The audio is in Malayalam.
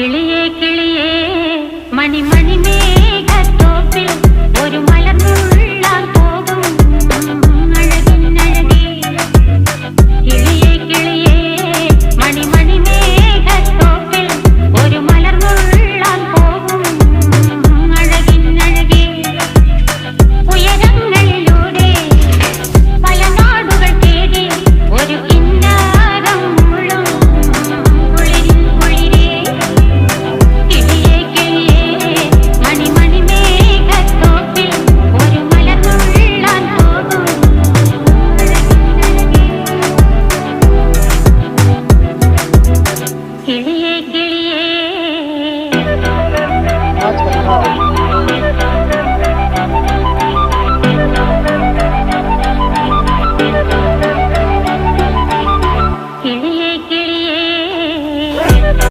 കിളിയേ കിളിയേ മണിമണി മേഘത്തോപ്പിൽ ഒരു മലർന്നുള്ളാൻ പോകും അഴകിനഴകേ. കിളിയേ കിളിയേ മണിമണി മേഘത്തോപ്പിൽ ഒരു മലർന്നുള്ളാൻ പോകും അഴകിനഴകേ. ഉയരങ്ങളിലൂടെ പല നാടുകൾ തേടി ഒരു കിന്നാരം മുഴും കുളിരിൻ കുളിരേ. കിളിയേ കിളിയേ മണിമണി മേഘത്തോപ്പിൽ ഒരു മലർന്നുള്ളാൻ പോകും അഴകിനഴകേ. കിളിയേ കിളിയേ